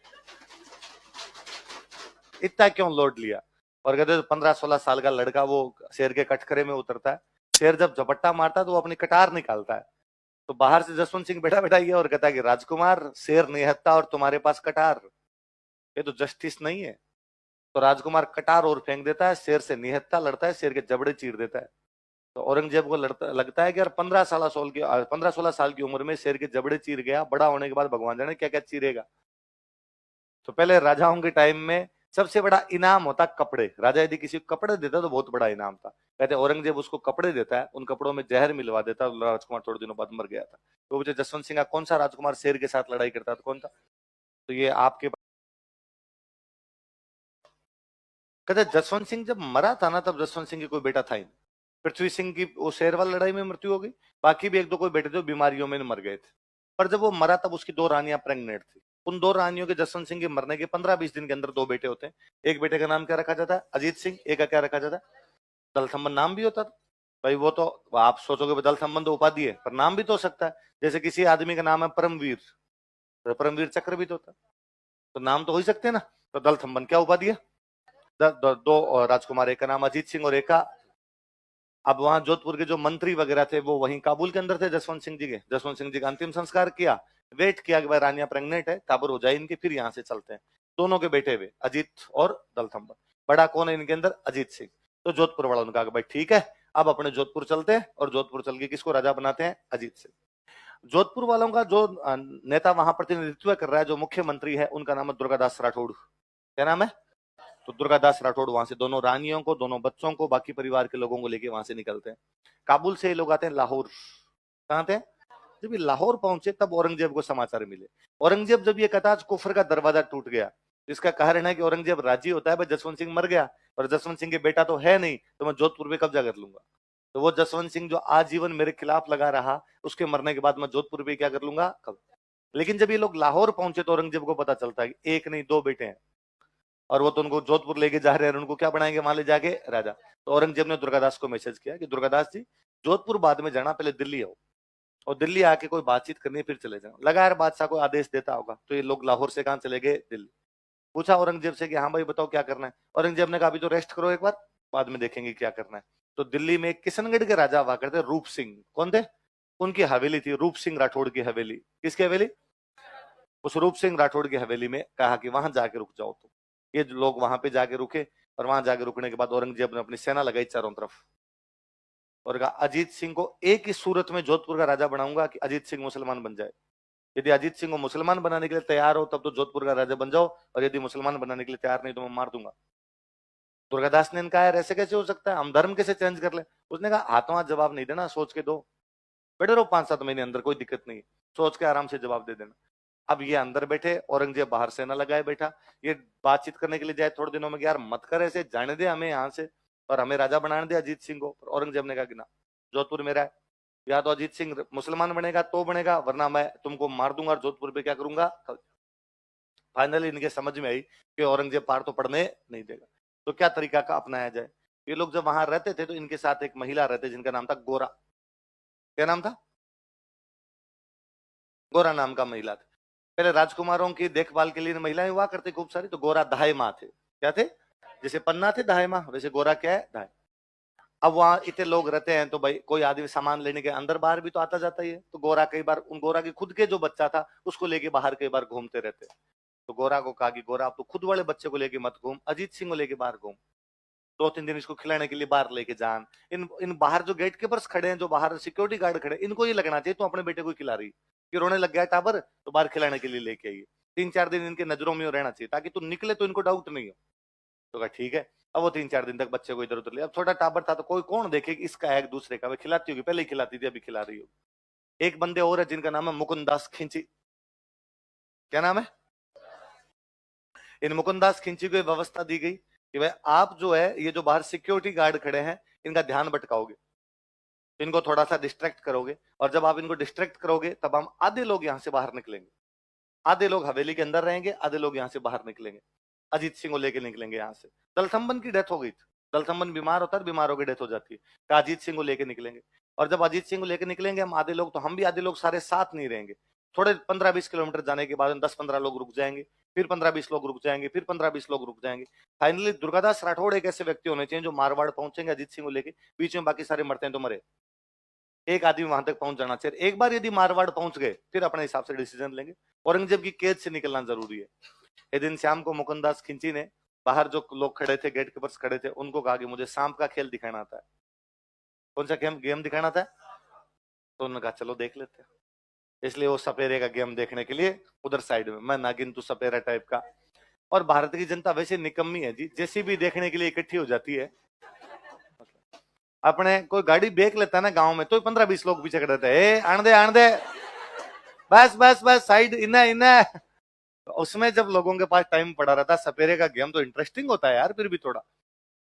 इतना क्यों लोड लिया? और कहते 15-16 साल का लड़का वो शेर के कटखरे में उतरता है, शेर जब झपट्टा मारता है तो वो अपनी कटार निकालता है। तो बाहर से जसवंत सिंह बैठा बैठा ये और कहता है कि राजकुमार शेर निहत्ता और तुम्हारे पास कटार, ये तो जस्टिस नहीं है। तो राजकुमार कटार और फेंक देता है, शेर से निहत्ता लड़ता है, शेर के जबड़े चीर देता है। तो औरंगजेब को लगता है कि यार 15-16 साल की उम्र में शेर के जबड़े चीर गया, बड़ा होने के बाद भगवान जाने क्या क्या चीरेगा। तो पहले राजाओं के टाइम में सबसे बड़ा इनाम होता कपड़े, राजा यदि किसी को कपड़े देता तो बहुत बड़ा इनाम था। कहते औरंगजेब उसको कपड़े देता है, उन कपड़ों में जहर मिलवा देता, राजकुमार थोड़े दिनों बाद मर गया था। तो मुझे जसवंत सिंह का कौन सा राजकुमार शेर के साथ लड़ाई करता था, कौन था? तो ये आपके कहते जसवंत सिंह जब मरा था ना, तब जसवंत सिंह की कोई बेटा था ही नहीं। पृथ्वी सिंह की वो शेर वाली लड़ाई में मृत्यु हो गई, बाकी भी एक दो कोई बेटे थे बीमारियों में मर गए थे। पर जब वो मरा तब उसकी 2 रानियां प्रेग्नेंट थी। उन 2 रानियों के जसवंत सिंह के मरने के 15-20 दिन के अंदर 2 बेटे होते हैं। एक बेटे का नाम क्या रखा जाता है, अजीत सिंह, एक का क्या रखा जाता है, दल संबंध नाम भी होता था। भाई वो तो आप सोचोगे दल संबंध उपाधि है, पर नाम भी तो हो सकता है। जैसे किसी आदमी का नाम है परमवीर, तो परमवीर चक्र भी तो होता है। तो नाम तो हो ही सकते हैं ना। तो दलथम्बन क्या उपाधि है? दो राजकुमार, एक का नाम अजीत सिंह और एक का। अब वहां जोधपुर के जो मंत्री वगैरह थे वो वहीं काबुल के अंदर थे जसवंत सिंह जी के। जसवंत सिंह जी का अंतिम संस्कार किया, वेट किया कि भाई रानिया प्रेग्नेंट है, काबुल हो जाए इनकी, फिर यहाँ से चलते हैं। दोनों के बेटे हुए अजीत और दलथम्बन। बड़ा कौन है इनके अंदर? अजीत सिंह। तो जोधपुर वालों ने कहा कि भाई ठीक है, अब अपने जोधपुर चलते हैं और जोधपुर चल के किसको राजा बनाते हैं? अजीत सिंह। जोधपुर वालों का जो नेता वहां प्रतिनिधित्व कर रहा है, जो मुख्यमंत्री है, उनका नाम है दुर्गादास राठौड़। क्या नाम है? तो दुर्गादास राठौड़ वहां से दोनों रानियों को, दोनों बच्चों को, बाकी परिवार के लोगों को लेके वहां से निकलते हैं। काबुल से ये लोग आते हैं लाहौर। कहाँ थे? जब ये लाहौर पहुंचे तब औरंगजेब को समाचार मिले। औरंगजेब जब ये कहता आज कुफर का दरवाजा टूट गया, इसका कारण है कि औरंगजेब राजी होता है भाई जसवंत सिंह मर गया और जसवंत सिंह के बेटा तो है नहीं, तो मैं जोधपुर पे कब्जा कर लूंगा। तो वो जसवंत सिंह जो आजीवन मेरे खिलाफ लगा रहा, उसके मरने के बाद मैं जोधपुर पे क्या कर लूंगा? कब्जा। लेकिन जब ये लोग लाहौर पहुंचे तो औरंगजेब को पता चलता है कि एक नहीं दो बेटे हैं, और वो तो उनको जोधपुर लेके जा रहे हैं, उनको क्या बनाएंगे वहां ले जाके? राजा। तो औरंगजेब ने दुर्गादास को मैसेज किया कि दुर्गादास जी, जोधपुर बाद में जाना, पहले दिल्ली आओ और दिल्ली आके कोई बातचीत करनी है, फिर चले जाओ। लगा यार बादशाह को आदेश देता होगा। तो ये लोग लाहौर से कहां चले गए? दिल्ली। पूछा औरंगजेब से कि हाँ भाई बताओ क्या करना है? औरंगजेब ने कहा अभी तो रेस्ट करो एक बार, बाद में देखेंगे क्या करना है। तो दिल्ली में किशनगढ़ के राजा हुआ करते रूप सिंह। कौन थे? उनकी हवेली थी, रूप सिंह राठौड़ की हवेली। किसकी हवेली? उस रूप सिंह राठौड़ की हवेली में कहा कि वहां जाके रुक जाओ। तो ये लोग वहां पे जाके रुके, और वहां जाके रुकने के बाद औरंगजेब ने अपनी सेना लगाई चारों तरफ और कहा अजीत सिंह को एक ही सूरत में जोधपुर का राजा बनाऊंगा कि अजीत सिंह मुसलमान बन जाए। यदि अजीत सिंह को मुसलमान बनाने के लिए तैयार हो तब तो जोधपुर का राजा बन जाओ, और यदि मुसलमान बनाने के लिए तैयार नहीं तो मैं मार दूंगा। दुर्गादास ने कहा यार ऐसे कैसे हो सकता है, हम धर्म कैसे चेंज कर ले? उसने कहा हाथों हाथ जवाब नहीं देना, सोच के दो। बैठे रहो 5-7 महीने अंदर, कोई दिक्कत नहीं, सोच के आराम से जवाब दे देना। अब ये अंदर बैठे, औरंगजेब बाहर सेना लगाए बैठा। ये बातचीत करने के लिए जाए थोड़े दिनों में, यार मत कर ऐसे, जाने दे हमें यहाँ से और हमें राजा बनाने दे अजीत सिंह को। औरंगजेब ने कहा कि ना, जोधपुर मेरा है, या तो अजीत सिंह मुसलमान बनेगा तो बनेगा, वरना मैं तुमको मार दूंगा और जोधपुर पे क्या करूंगा? फाइनली इनके समझ में आई कि औरंगजेब पार तो पड़ने नहीं देगा। तो क्या तरीका का अपनाया जाए? ये लोग जब वहां रहते थे तो इनके साथ एक महिला रहते जिनका नाम था गोरा। क्या नाम था? गोरा नाम का महिला था। पहले राजकुमारों की देखभाल के लिए महिलाएं हुआ करती खूब सारी, तो गोरा दहाई माँ थे। क्या थे? जैसे पन्ना थे दहाई माँ, वैसे गोरा क्या है? दहाई। अब वहां इतने लोग रहते हैं तो भाई कोई आदमी सामान लेने के अंदर बाहर भी तो आता जाता ही है। तो गोरा कई बार, उन गोरा के खुद के जो बच्चा था उसको लेके बाहर कई बार घूमते रहते। तो गोरा को कहा कि गोरा आप तो खुद वाले बच्चे को लेके मत घूम, अजीत सिंह को लेके बाहर घूम, 2-3 दिन इसको खिलाने के लिए बाहर लेके जान। इन इन बाहर जो गेट कीपर्स खड़े हैं, जो बाहर सिक्योरिटी गार्ड खड़े हैं, इनको ये लगना चाहिए तो अपने बेटे को खिला रही है, कि रोने लग गया टाबर तो बाहर खिलाने के लिए लेके आइए। 3-4 दिन इनके नजरों में रहना चाहिए ताकि तू निकले तो इनको डाउट नहीं हो। तो कहा ठीक है। अब वो 3-4 दिन तक बच्चे को इधर उधर ले। अब छोटा टाबर था तो कोई कौन देखे कि इसका है एक दूसरे का, वे खिलाती होगी, पहले ही खिलाती थी अभी खिला रही होगी। एक बंदे और है जिनका नाम है मुकुंदास खिंची। क्या नाम है? इन मुकुंदास खिंची को व्यवस्था दी गई कि भाई आप जो है ये जो बाहर सिक्योरिटी गार्ड खड़े हैं इनका ध्यान भटकाओगे, इनको थोड़ा सा डिस्ट्रैक्ट करोगे, और जब आप इनको डिस्ट्रैक्ट करोगे तब हम आधे लोग यहाँ से बाहर निकलेंगे, आधे लोग हवेली के अंदर रहेंगे, आधे लोग यहाँ से बाहर निकलेंगे, अजीत सिंह को लेके निकलेंगे यहाँ से। दलथम्बन की डेथ हो गई थी, दलथम्बन बीमार होता है, बीमार होकर डेथ हो जाती है, तो अजीत सिंह को लेके निकलेंगे। और जब अजीत सिंह को लेकर निकलेंगे हम आधे लोग, तो हम भी आधे लोग सारे साथ नहीं रहेंगे। थोड़े 15-20 किलोमीटर जाने के बाद 10-15 लोग रुक जाएंगे, फिर 15-20 लोग रुक जाएंगे, फिर 15-20 लोग रुक जाएंगे। फाइनली दुर्गादास राठौड़ एक ऐसे व्यक्ति होने चाहिए जो मारवाड़ पहुंचेंगे अजीत सिंह को लेके, बीच में बाकी सारे मरते हैं तो मरे, एक आदमी वहां तक पहुंच जाना चाहिए। एक बार यदि मारवाड़ पहुंच गए फिर अपने हिसाब से डिसीजन लेंगे। औरंगजेब की कैद से निकलना जरूरी है। एक दिन शाम को मुकुंदास खिंची ने बाहर जो लोग खड़े थे, गेट कीपर्स खड़े थे, उनको कहा कि मुझे सांप का खेल दिखाना आता है। कौन सा गेम दिखाना था? तो उन्होंने कहा चलो देख लेते हैं। इसलिए वो सपेरे का गेम देखने के लिए उधर साइड में, मैं नागिन तू सपेरा टाइप का। और भारत की जनता वैसे निकम्मी है जी, जैसी भी देखने के लिए इकट्ठी हो जाती है। अपने कोई गाड़ी बेच लेता है ना गांव में, तो 15-20 लोग पीछे खड़े रहते, आण दे बस बस बस साइड, इन्हें इन्हें। उसमें जब लोगों के पास टाइम पड़ा रहता, सपेरे का गेम तो इंटरेस्टिंग होता है यार फिर भी थोड़ा।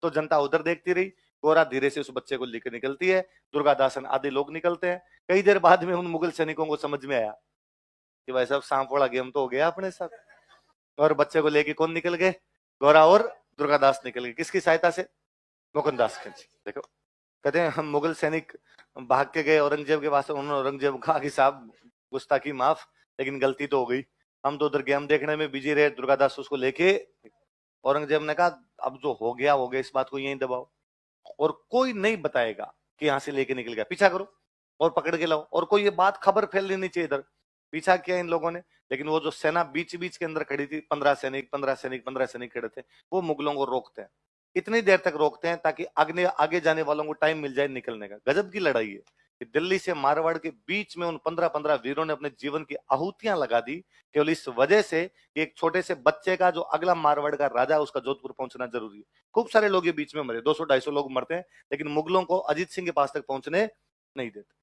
तो जनता उधर देखती रही। गोरा धीरे से उस बच्चे को लेकर निकलती है, दुर्गादासन आदि लोग निकलते हैं। कई देर बाद में उन मुगल सैनिकों को समझ में आया कि भाई साहब सांप वाला गेम तो हो गया अपने साथ, और बच्चे को लेके कौन निकल गए? गोरा और दुर्गादास निकल गए। किसकी सहायता से? मुकुंदास खिंची। देखो कहते हैं हम मुगल सैनिक भाग के गए औरंगजेब के पास, उन्होंने औरंगजेब कहा कि साहब गुस्ताखी माफ, लेकिन गलती तो हो गई, हम तो उधर गेम देखने में बिजी रहे, दुर्गादास उसको लेके। औरंगजेब ने कहा अब जो हो गया, इस बात को यहीं दबाओ, और कोई नहीं बताएगा कि यहां से लेके निकल गया, पीछा करो और पकड़ के लाओ, और कोई ये बात खबर फैलनी नहीं चाहिए इधर। पीछा किया इन लोगों ने, लेकिन वो जो सेना बीच बीच के अंदर खड़ी थी, 15 सैनिक 15 सैनिक 15 सैनिक खड़े थे, वो मुगलों को रोकते हैं। इतनी देर तक रोकते हैं ताकि आगे आगे जाने वालों को टाइम मिल जाए निकलने का। गजब की लड़ाई है कि दिल्ली से मारवाड़ के बीच में उन 15-15 वीरों ने अपने जीवन की आहुतियां लगा दी, केवल इस वजह से कि एक छोटे से बच्चे का, जो अगला मारवाड़ का राजा है, उसका जोधपुर पहुंचना जरूरी है। खूब सारे लोग ये बीच में मरे, 200-250 लोग मरते हैं, लेकिन मुगलों को अजीत सिंह के पास तक पहुंचने नहीं देते।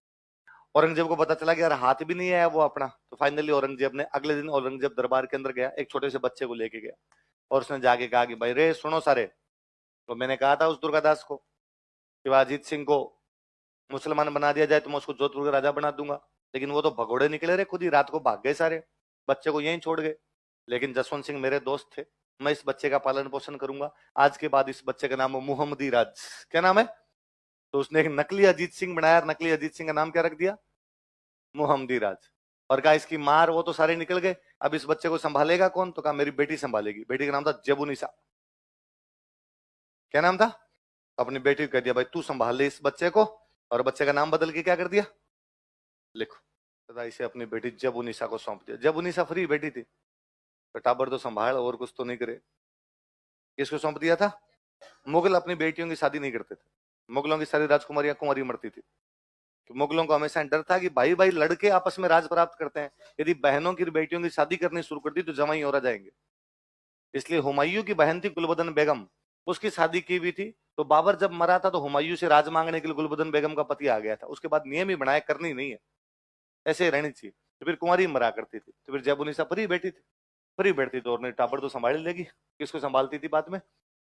औरंगजेब को पता चला कि यार हाथ भी नहीं आया वो अपना, तो फाइनली औरंगजेब ने अगले दिन, औरंगजेब दरबार के अंदर गया, एक छोटे से बच्चे को लेके गया, और उसने जाके कहा कि भाई रे सुनो सारे, तो मैंने कहा था उस दुर्गादास को कि अजीत सिंह को मुसलमान बना दिया जाए तो मैं उसको जोधपुर का राजा बना दूंगा, लेकिन वो तो भगोड़े निकले रे, खुद ही रात को भाग गए सारे, बच्चे को यहीं छोड़ गए। लेकिन जसवंत सिंह मेरे दोस्त थे, मैं इस बच्चे का पालन पोषण करूंगा, आज के बाद इस बच्चे का नाम है मुहम्मदी राज। क्या नाम है? तो उसने एक नकली अजीत सिंह बनाया, और नकली अजीत सिंह का नाम क्या रख दिया? मुहम्मदी राज। और कहा इसकी मार वो तो सारे निकल गए, अब इस बच्चे को संभालेगा कौन? तो कहा मेरी बेटी संभालेगी। बेटी का नाम था जेबुनिसा। क्या नाम था? अपनी बेटी को कह दिया भाई तू संभाल ले इस बच्चे को, और बच्चे का नाम बदल के क्या कर दिया? लिखो। तथा इसे अपनी बेटी जेबुनिसा को सौंप दिया। जेबुनिसा फ्री बेटी थी, तो टाबर तो संभाल और कुछ तो नहीं करे। किसको सौंप दिया था? मुगल अपनी बेटियों की शादी नहीं करते थे, मुगलों की सारी राजकुमारियां कुंवारी मरती थी। तो मुगलों को हमेशा डर था कि भाई भाई लड़के आपस में राज प्राप्त करते हैं, यदि बहनों की बेटियों की शादी करनी शुरू कर दी तो जमाई और आ जाएंगे। इसलिए हुमायूं की बहन थी गुलबदन बेगम, उसकी शादी की हुई थी, तो बाबर जब मरा था तो हुमायूं से राज मांगने के लिए गुलबदन बेगम का पति आ गया था। उसके बाद नियम ही बनाया करनी नहीं है, ऐसे ही रहनी चाहिए। तो फिर कुंवारी मरा करती थी, तो फिर जैबुनिसा फ्री बेटी थी, फ्री बैठती तो और टाबर तो संभाल लेगी। किसको संभालती थी बाद में?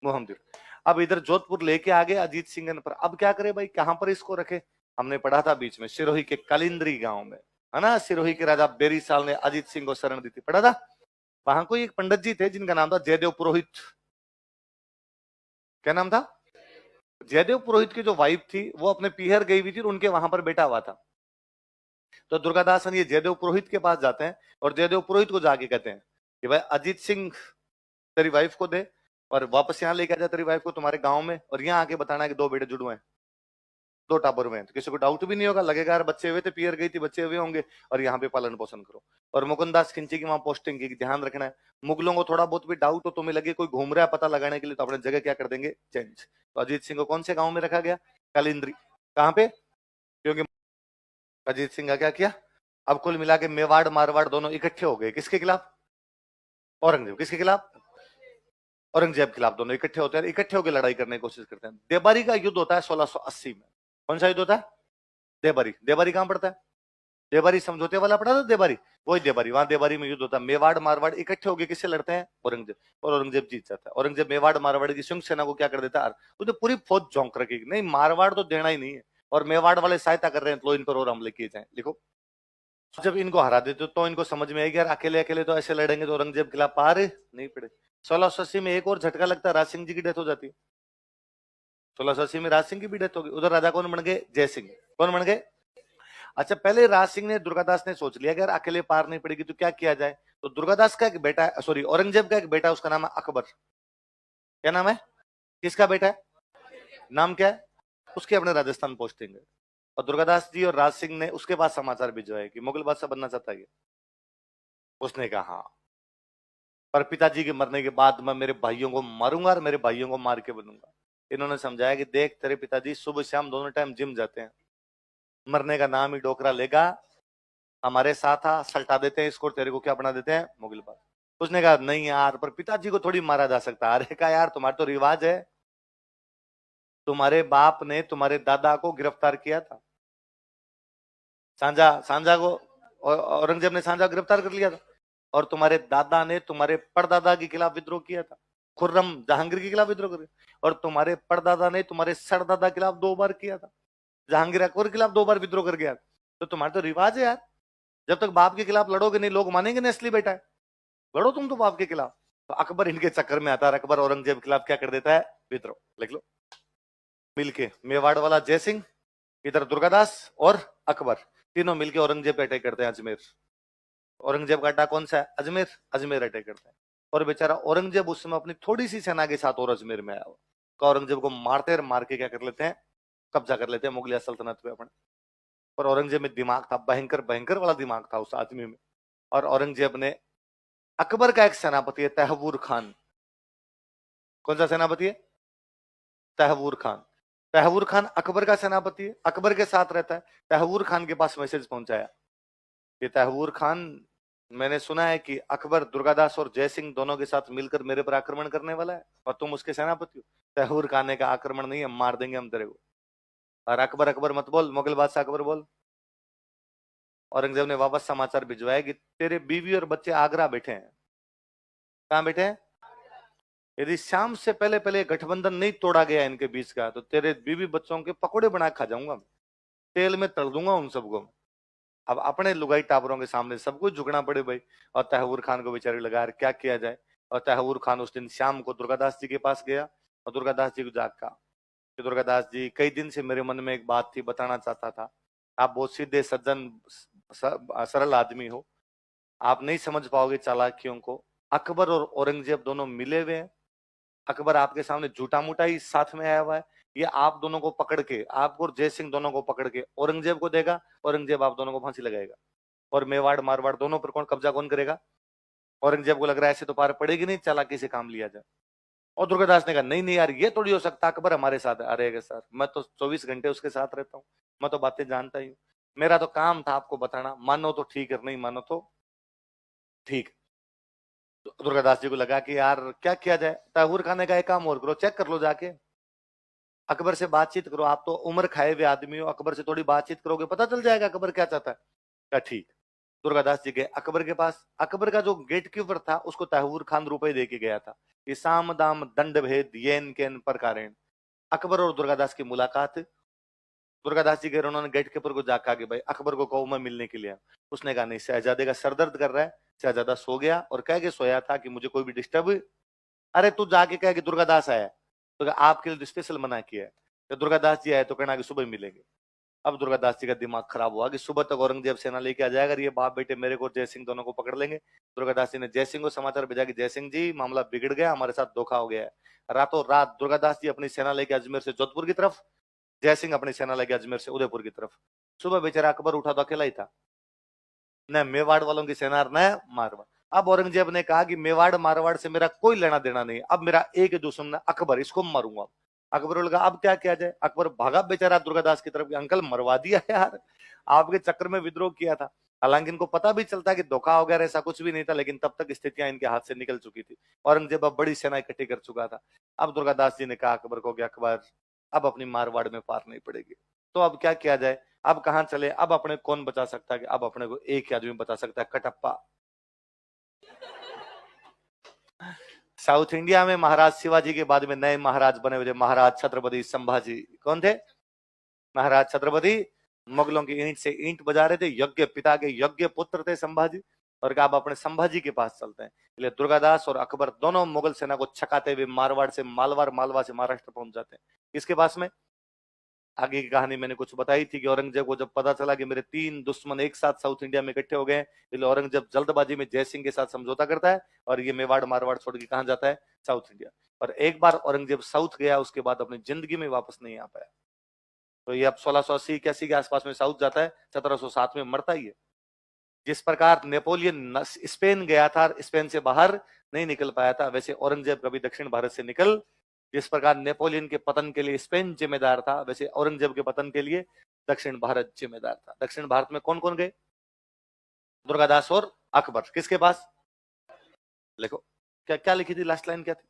मोहम्मद। अब इधर जोधपुर लेके आ गए अजीत सिंह पर, अब क्या करे भाई, कहां पर इसको रखे? हमने पढ़ा था बीच में सिरोही के कालिंद्री गांव में, है ना, सिरोही के राजा बेरी साल ने अजीत सिंह को शरण दी थी, पढ़ा था। वहां कोई एक पंडित जी थे जिनका नाम था जयदेव पुरोहित। क्या नाम था? जयदेव पुरोहित की जो वाइफ थी वो अपने पीहर गई हुई थी, और उनके वहां पर बेटा हुआ था। तो दुर्गादासन ये जयदेव पुरोहित के पास जाते हैं, और जयदेव पुरोहित को जाके कहते हैं कि भाई अजीत सिंह तेरी वाइफ को दे, और वापस यहाँ लेके आ जा तेरी वाइफ को तुम्हारे गांव में, और यहाँ आके बताना है कि 2 बेटे जुड़वे हैं, 2 टाबर हुए हैं। तो किसी को डाउट भी नहीं होगा, लगेगा यार बच्चे हुए थे, पियर गई थी, बच्चे हुए होंगे, और यहाँ पे पालन पोषण करो। और मुकुंदास खिंची की वहां पोस्टिंग की, ध्यान रखना है, मुगलों को थोड़ा बहुत भी डाउट हो, तुम्हें लगे कोई घूम रहा है पता लगाने के लिए, तो अपने जगह क्या कर देंगे? चेंज। तो अजीत सिंह को कौन से गाँव में रखा गया? कालिंद्री। कहाँ पे? क्योंकि अजीत सिंह का क्या किया? अब कुल मिला के मेवाड़ मारवाड़ दोनों इकट्ठे हो गए, किसके खिलाफ? औरंगजेब। किसके खिलाफ? औरंगजेब के खिलाफ दोनों इकट्ठे होते हैं, इकट्ठे होकर लड़ाई करने की कोशिश करते हैं। देबारी का युद्ध होता है 1680 में। कौन सा युद्ध होता है? देबारी। देबारी कहां पड़ता है? देबारी समझौते वाला पड़ा था, देबारी, वही देबारी, वहां देबारी में युद्ध होता है। मेवाड़ मारवाड़ इकट्ठे होकर किससे लड़ते हैं? औरंगजेब। और औरंगजेब जीत जाता है। औरंगजेब मेवाड़ मारवाड़ की संयुक्त सेना को क्या कर देता है? वो तो पूरी फौज झोंक रखेगी, नहीं मारवाड़ तो देना ही नहीं है, और मेवाड़ वाले सहायता कर रहे हैं, तो इन पर और हमले किए जाए। लिखो। जब इनको हरा देते तो इनको समझ में आएगी यार अकेले अकेले तो ऐसे लड़ेंगे तो औरंगजेब के खिलाफ पार नहीं पड़े। 1680 में एक और झटका लगता है, राज सिंह जी की डेथ हो जाती है। 1680 में राज सिंह की भी डेथ हो गई। उधर राजा कौन बन गए? जय सिंह। कौन बन गए? अच्छा, पहले राज सिंह ने, दुर्गादास ने सोच लिया कि यार अकेले पार नहीं पड़ेगी तो क्या किया जाए। तो दुर्गादास का एक बेटा, सॉरी औरंगजेब का एक बेटा, उसका नाम है अकबर। क्या नाम है? किसका बेटा है? नाम क्या है? उसके अपने राजस्थान पोस्टिंग है। और दुर्गादास जी और राज सिंह ने उसके पास समाचार भिजवाए कि मुगल बादशाह बनना चाहता है। उसने कहा हाँ, पर पिताजी के मरने के बाद मैं मेरे भाइयों को मारूंगा और मेरे भाइयों को मार के बनूंगा। इन्होंने समझाया कि देख तेरे पिताजी सुबह शाम दोनों टाइम जिम जाते हैं, मरने का नाम ही डोकरा लेगा, हमारे साथ आ, सल्टा देते हैं इसको, तेरे को क्या बना देते हैं? मुगल बादशाह। उसने कहा नहीं यार, पर पिताजी को थोड़ी मारा जा सकता। अरे कहा यार तुम्हारा तो रिवाज है, तुम्हारे बाप ने तुम्हारे दादा को गिरफ्तार किया था, सांझा सांझा को, औरंगजेब ने सांझा गिरफ्तार कर लिया था, और तुम्हारे दादा ने तुम्हारे परदादा के खिलाफ विद्रोह किया था, खुर्रम जहांगीर के खिलाफ विद्रोह कर, और तुम्हारे परदादा ने तुम्हारे सरदादा के खिलाफ 2 बार किया था, जहांगीर अकबर के खिलाफ 2 बार विद्रोह कर गया। तो तुम्हारा तो रिवाज है यार, जब तक बाप के खिलाफ लड़ोगे नहीं लोग मानेंगे ना असली बेटा है, लड़ो तुम तो बाप के खिलाफ। तो अकबर इनके चक्कर में आता है, अकबर औरंगजेब के खिलाफ क्या कर देता है? विद्रोह। लिख लो। मिलके मेवाड़ वाला जय सिंह, इधर दुर्गादास और अकबर, तीनों मिलके औरंगजेब पे अटैक करते हैं अजमेर। औरंगजेब का अड्डा कौन सा है? अजमेर। अजमेर अटैक करता है और बेचारा औरंगजेब उस समय अपनी थोड़ी सी सेना के साथ और अजमेर में आया हुआ, तो औरंगजेब को मारते मार के क्या कर लेते हैं, कब्जा कर लेते हैं मुगलिया सल्तनत पे अपने। पर औरंगजेब में दिमाग था, भयंकर भयंकर वाला दिमाग था उस आदमी में। और औरंगजेब ने, अकबर का एक सेनापति है तहवूर खान। कौन सा सेनापति है? तहवूर खान। तहवूर खान अकबर का सेनापति है, अकबर के साथ रहता है। तहवूर खान के पास मैसेज पहुंचाया कि तहवूर खान, मैंने सुना है कि अकबर दुर्गादास और जयसिंह दोनों के साथ मिलकर मेरे पर आक्रमण करने वाला है और तुम उसके सेनापति हो। तहवूर खान ने कहा आक्रमण नहीं है, मार देंगे हम तेरे को। और अकबर, अकबर मत बोल, मुगल बादशाह अकबर बोल। औरंगजेब ने वापस समाचार भिजवाया कि तेरे बीवी और बच्चे आगरा बैठे हैं। कहाँ बैठे हैं? यदि शाम से पहले पहले गठबंधन नहीं तोड़ा गया इनके बीच का, तो तेरे बीवी बच्चों के पकौड़े बना के खा जाऊंगा, तेल में तल दूंगा उन सबको। अब अपने लुगाई टाबरों के सामने सब कुछ झुकना पड़े भाई। और तहवूर खान को बेचारे लगा यार क्या किया जाए। और तहवूर खान उस दिन शाम को दुर्गादास जी के पास गया और दुर्गादास जी को जाग कहा कि दुर्गादास जी, कई दिन से मेरे मन में एक बात थी, बताना चाहता था। आप बहुत सीधे सज्जन सरल आदमी हो, आप नहीं समझ पाओगे चालाकियों को। अकबर और औरंगजेब दोनों मिले हुए हैं। अकबर आपके सामने झूठा मूठा ही साथ में आया हुआ है। ये आप दोनों को पकड़ के, आपको और जय सिंह दोनों को पकड़ के औरंगजेब को देगा, औरंगजेब आप दोनों को फांसी लगाएगा। और मेवाड़ मारवाड़ दोनों पर कौन कब्जा कौन करेगा? औरंगजेब को लग रहा है ऐसे तो पार पड़ेगी नहीं, चालाकी से काम लिया जाए। और दुर्गादास ने कहा नहीं नहीं यार, ये थोड़ी हो सकता, अकबर हमारे साथ है। अरे सर, मैं तो 24 घंटे उसके साथ रहता हूँ, मैं तो बातें जानता ही हूँ। मेरा तो काम था आपको बताना, मानो तो ठीक है, नहीं मानो तो ठीक। तो दुर्गादास जी को लगा कि यार क्या किया जाए। तहूर खाने का एक काम और करो, चेक कर लो जाके, अकबर से बातचीत करो। आप तो उम्र खाए हुए आदमी हो, अकबर से थोड़ी बातचीत करोगे पता चल जाएगा अकबर क्या चाहता है। क्या? ठीक। दुर्गादास जी गए अकबर के पास। अकबर का जो गेट कीपर था उसको तहवूर खान रुपए दे के गया था कि साम दाम दंड भेद येन केन प्रकारेण। अकबर और दुर्गादास की मुलाकात। दुर्गादास जी गए, उन्होंने गेट कीपर को जाकर कहा कि भाई अकबर को कहो मैं मिलने के लिए आया। उसने कहा नहीं, शहजादे का सर दर्द कर रहा है। शहजादा सो गया और कह के सोया था कि मुझे कोई भी डिस्टर्ब। अरे तू जाके कह कि दुर्गादास आया, तो आपके लिए स्पेशल मना किया है। तो दुर्गादास जी आए तो कहना कि सुबह मिलेंगे। अब दुर्गादास जी का दिमाग खराब हुआ कि सुबह तक औरंगजेब सेना लेके आ जाएगा, ये बाप बेटे मेरे को जय सिंह दोनों को पकड़ लेंगे। दुर्गादास जी ने जय सिंह को समाचार भेजा कि जय सिंह जी, मामला बिगड़ गया, हमारे साथ धोखा हो गया है। रातों रात दुर्गादास जी अपनी सेना लेके अजमेर से जोधपुर की तरफ, जय सिंह अपनी सेना लेके अजमेर से उदयपुर की तरफ। सुबह बेचारा अकबर उठा तो अकेला ही था, न मेवाड़ वालों की सेना न मारवाड़। अब औरंगजेब ने कहा कि मेवाड़ मारवाड़ से मेरा कोई लेना देना नहीं, अब मेरा एक ही दुश्मन है अकबर, इसको मारूंगा। अकबर ने कहा अब क्या किया जाए। अकबर भागा बेचारा दुर्गादास की तरफ, अंकल मरवा दिया यार, आपके चक्कर में विद्रोह किया था। हालांकि इनको पता भी चलता कि धोखा हो गया, ऐसा कुछ भी नहीं था, लेकिन तब तक स्थितियां इनके हाथ से निकल चुकी थी। औरंगजेब अब बड़ी सेना इकट्ठी कर चुका था। अब दुर्गादास जी ने कहा अकबर को कि अकबर, अब अपनी मारवाड़ में पार नहीं पड़ेगी, तो अब क्या किया जाए, अब कहां चले, अब अपने कौन बचा सकता है? कि अब अपने को एक ही आदमी बचा सकता है, कटप्पा। साउथ इंडिया में महाराज शिवाजी के बाद में नए महाराज बने हुए थे, महाराज छत्रपति संभाजी। कौन थे? महाराज छत्रपति। मुगलों की ईंट से ईंट बजा रहे थे, यज्ञ पिता के यज्ञ पुत्र थे संभाजी। और कहा अब अपने संभाजी के पास चलते हैं। इसलिए दुर्गादास और अकबर दोनों मुगल सेना को छकाते हुए मारवाड़ से मालवार, मालवा से महाराष्ट्र पहुंच जाते हैं। इसके पास में आगे की कहानी मैंने कुछ बताई थी कि औरंगजेब को जब पता चला कि मेरे 3 दुश्मन एक साथ साउथ इंडिया में इकट्ठे हो गए, इसलिए औरंगजेब जल्दबाजी में जय सिंह के साथ समझौता करता है और ये मेवाड़ मारवाड़ छोड़ के कहां जाता है? South India. और एक बार औरंगजेब साउथ गया, उसके बाद अपनी जिंदगी में वापस नहीं आ पाया। तो ये अब 1680 के आसपास में साउथ जाता है, 1707 में मरता ही है। जिस प्रकार नेपोलियन स्पेन गया था, स्पेन से बाहर नहीं निकल पाया था, वैसे औरंगजेब कभी दक्षिण भारत से निकल, जिस प्रकार नेपोलियन के पतन के लिए स्पेन जिम्मेदार था, वैसे औरंगजेब के पतन के लिए दक्षिण भारत जिम्मेदार था। दक्षिण भारत में कौन कौन गए? दुर्गादास और अकबर। किसके पास? लिखो, क्या क्या लिखी थी लास्ट लाइन क्या थी?